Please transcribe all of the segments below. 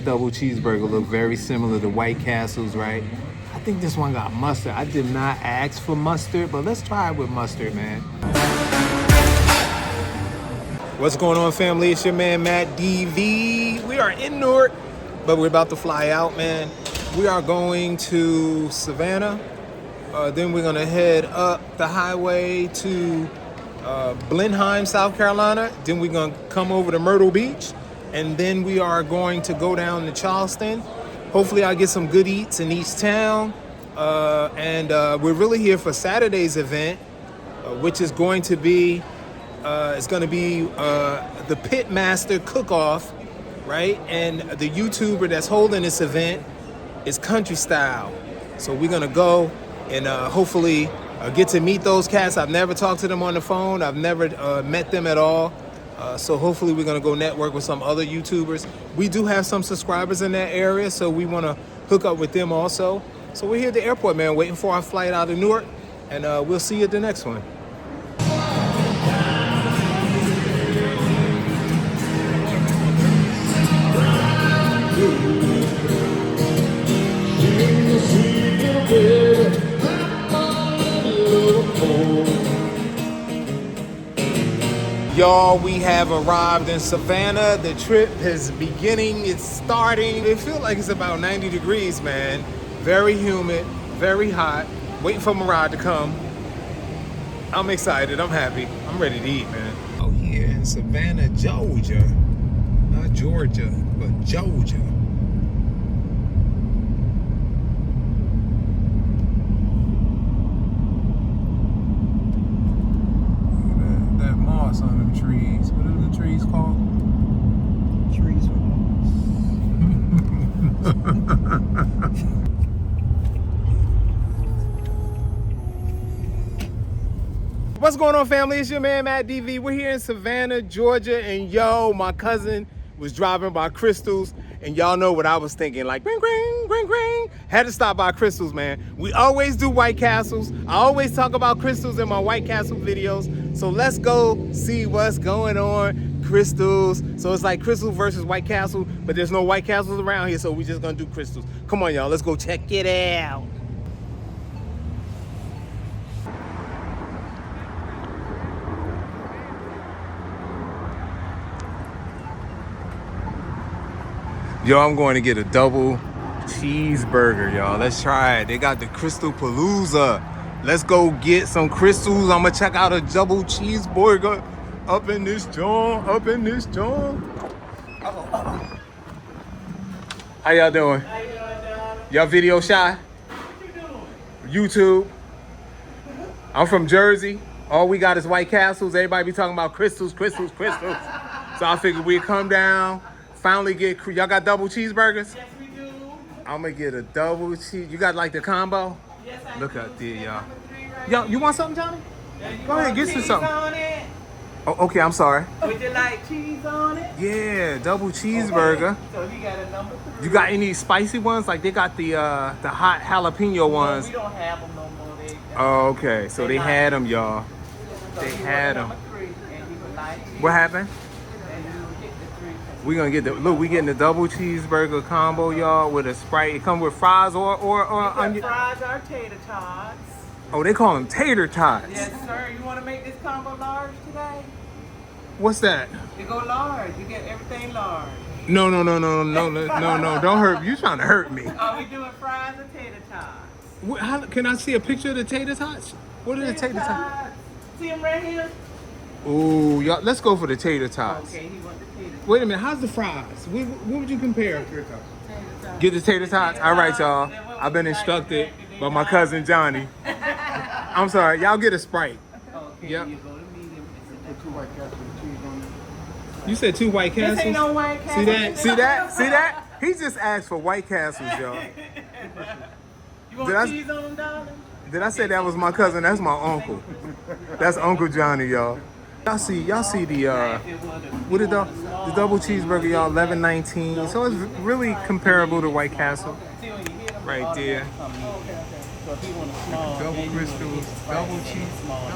double cheeseburger look very similar to White Castle's, right? I think this one got mustard. I did not ask for mustard, but let's try it with mustard, man. What's going on, family? It's your man, Matt DV. We are in Newark, but we're about to fly out, man. We are going to Savannah. Then we're gonna head up the highway to Blenheim, South Carolina. Then we're gonna come over to Myrtle Beach. And then we are going to go down to Charleston. Hopefully I'll get some good eats in each town. And we're really here for Saturday's event, which is going to be, the Pitmaster Cook-Off, right? And the YouTuber that's holding this event is Country Style. So we're gonna go and hopefully get to meet those cats. I've never talked to them on the phone. I've never met them at all. So hopefully we're gonna go network with some other YouTubers. We do have some subscribers in that area, so we wanna hook up with them also. So we're here at the airport, man, waiting for our flight out of Newark, and we'll see you at the next one. Y'all, we have arrived in Savannah. The trip is beginning, it's starting. It feels like it's about 90 degrees, man. Very humid, very hot. Waiting for my ride to come. I'm excited, I'm happy. I'm ready to eat, man. Oh, here in Savannah, Georgia. Not Georgia, but Georgia. On them trees. What are them trees called? Trees with What's going on, family? It's your man, Matt DV. We're here in Savannah, Georgia, and yo, my cousin was driving by Krystal's, and y'all know what I was thinking, like, ring, ring, ring, ring. Had to stop by Krystal's, man. We always do White Castles. I always talk about Krystal's in my White Castle videos. So let's go see what's going on. Krystal's. So it's like Krystal versus White Castle, but there's no White Castles around here, so we're just gonna do Krystal's. Come on, y'all, let's go check it out. Yo, I'm going to get a double cheeseburger, y'all. Let's try it. They got the Krystal Palooza. Let's go get some Krystals. I'm gonna check out a double cheeseburger up in this joint, How y'all doing? How you doing, Dad? Y'all video shy? What you YouTube. doing? I'm from Jersey. All we got is White Castles. Everybody be talking about Krystals. So I figured we'd come down, finally get, y'all got double cheeseburgers? Yes, we do. I'm gonna get a double cheese. You got like the combo? Yes, I Look do. out there, y'all. Right. Yo, you want something, Johnny? Yeah, you Go ahead, want get you cheese something. on it? Oh, okay, I'm sorry. Would you like cheese on it? Yeah, double cheeseburger. Okay. So you got a number 3. You got any spicy ones? Like they got the hot jalapeno No, ones. we don't have them no more. Oh, okay. So they had them, y'all. So They you had want 'em. number 3, and you would like cheese, What happened? and you would get the 3. We gonna get the look. We getting the double cheeseburger combo, y'all, with a Sprite. It come with fries or onion. Fries or tater tots. Oh, they call them tater tots. Yes, sir. You want to make this combo large today? What's that? You go large. You get everything large. No. Don't hurt. You trying to hurt me? Are we doing fries or tater tots? How, can I see a picture of the tater tots? What are the tater tots? See them right here? Ooh, y'all, let's go for the tater tots. Okay, he wants the tater tots. Wait a minute, how's the fries? What would you compare? Tater tots. Get the tater tots. All right, y'all. I've been instructed by my cousin Johnny. I'm sorry, y'all get a Sprite. Okay, Yep. you go to medium. It's Two White Castles with cheese on it. You said 2 White This Castles? ain't no White Castle. See that? He just asked for White Castles, y'all. You want Did I- cheese on them, darling? Did I say that was my cousin? That's my uncle. That's Uncle Johnny, y'all. Y'all see the what is the double cheeseburger, y'all, $11.19. So it's really comparable to White Castle. Right there. So if you want a small, Double then you would Krystals, get the Sprite double and cheese, small.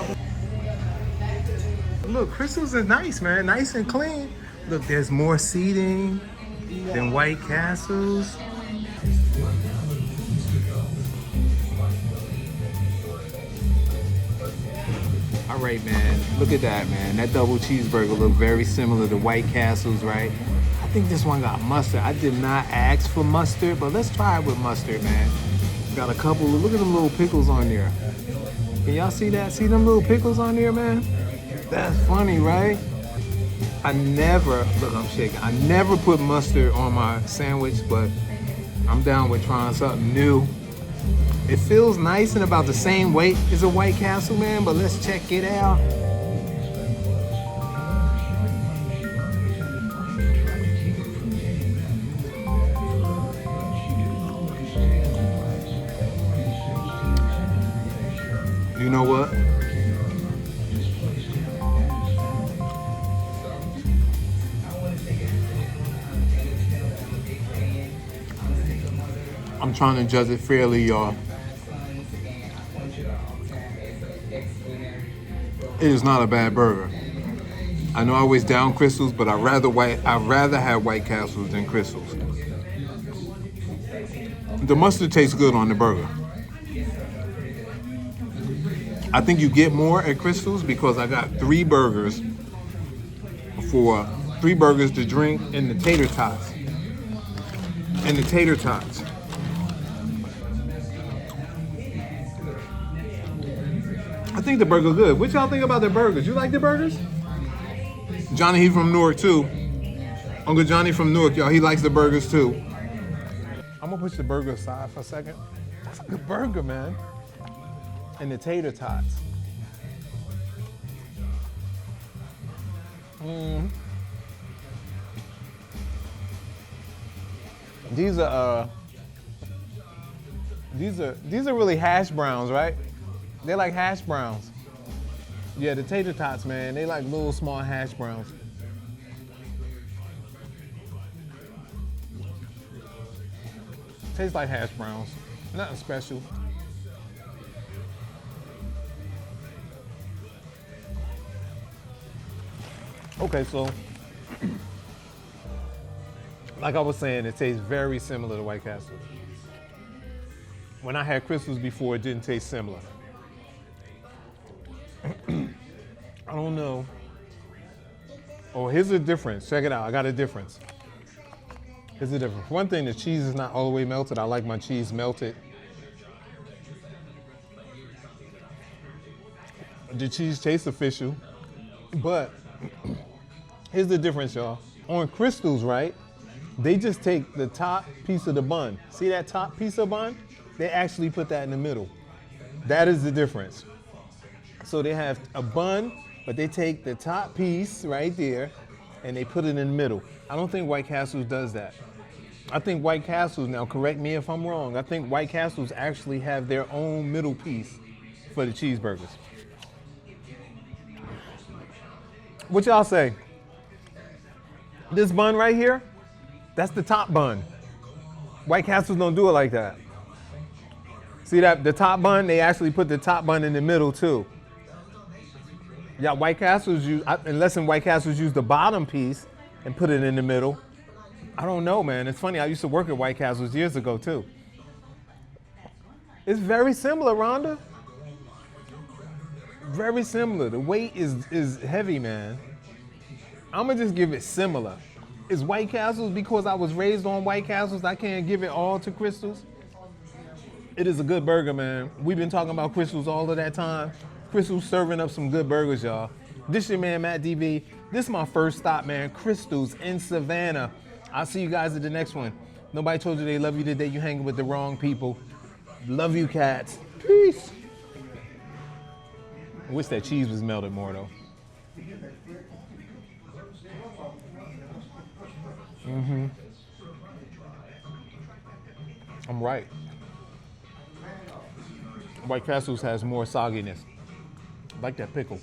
Look, Krystals is nice, man. Nice and clean. Look, there's more seating. than White Castles. All right, man. Look at that, man. That double cheeseburger look very similar to White Castles, right? I think this one got mustard. I did not ask for mustard, but let's try it with mustard, man. Got a couple. Look at them little pickles on there. Can y'all see that? See them little pickles on there, man? That's funny, right? I never, look, I'm shaking. I never put mustard on my sandwich, but I'm down with trying something new. It feels nice and about the same weight as a White Castle, man, but let's check it out. You know what? I'm trying to judge it fairly, y'all. It is not a bad burger. I know I always down Krystals, but I'd rather have White Castles than Krystals. The mustard tastes good on the burger. I think you get more at Krystals because I got 3 burgers for 3 burgers to drink and the tater tots. I think the burger good. What y'all think about the burgers? You like the burgers? Johnny, he from Newark too. Uncle Johnny from Newark, y'all. He likes the burgers too. I'm gonna push the burger aside for a second. That's a good burger, man. And the tater tots. These are really hash browns, right? They're like hash browns. Yeah, the tater tots, man, they like little small hash browns. Tastes like hash browns. Nothing special. Okay, so like I was saying, it tastes very similar to White Castle. When I had Krystals before, it didn't taste similar. I don't know. Oh, here's the difference. Check it out. I got a difference. Here's the difference. One thing, the cheese is not all the way melted. I like my cheese melted. The cheese tastes official, but here's the difference, y'all. On Krystals, right, they just take the top piece of the bun. See that top piece of bun? They actually put that in the middle. That is the difference. So they have a bun, but they take the top piece right there and they put it in the middle. I don't think White Castles does that. I think White Castles, now correct me if I'm wrong, I think White Castles actually have their own middle piece for the cheeseburgers. What y'all say? This bun right here, that's the top bun. White Castles don't do it like that. See that, the top bun, they actually put the top bun in the middle too. Yeah, White Castles use, unless in White Castles use the bottom piece and put it in the middle. I don't know, man. It's funny, I used to work at White Castles years ago too. It's very similar, Rhonda. Very similar. The weight is heavy, man. I'm gonna just give it similar. Is White Castles, because I was raised on White Castles, I can't give it all to Krystals? It is a good burger, man. We've been talking about Krystals all of that time. Krystals serving up some good burgers, y'all. This your man, Matt DV. This is my first stop, man. Krystals in Savannah. I'll see you guys at the next one. Nobody told you they love you today. You hanging with the wrong people. Love you, cats. Peace. I wish that cheese was melted more, though. I'm right. White Castles has more sogginess. I like that pickle.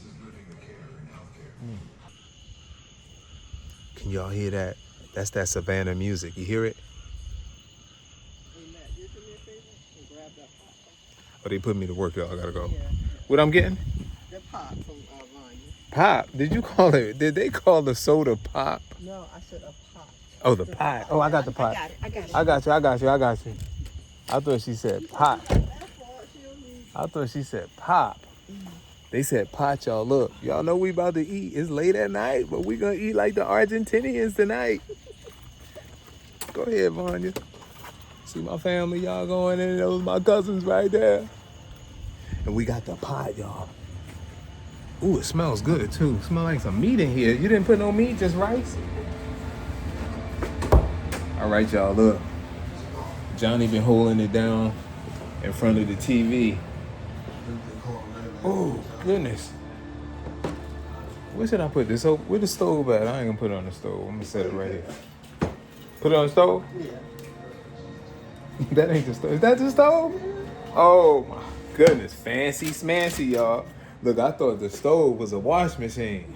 Can y'all hear that? That's that Savannah music. You hear it? Hey, Matt, you do me a favor and grab that pop. Oh, they put me to work, y'all. I gotta go. Yeah. What I'm getting? That pop from Vanya. Pop. Did you call it? Did they call the soda pop? No, I said a pop. Oh, the pot. Oh, I got the pot. I got you. I thought she said pot. I thought she said pop. They said pot, y'all. Look, y'all know we about to eat. It's late at night, but we gonna eat like the Argentinians tonight. Go ahead, Vanya. See my family, y'all going in. Those my cousins right there. And we got the pot, y'all. Ooh, it smells good too. Smell like some meat in here. You didn't put no meat, just rice? All right, y'all, look. Johnny been holding it down in front of the TV. Oh, goodness. Where should I put this? Where the stove at? I ain't gonna put it on the stove. I'm gonna set it right here. Put it on the stove? Yeah. That ain't the stove. Is that the stove? Oh my goodness. Fancy smancy, y'all. Look, I thought the stove was a wash machine.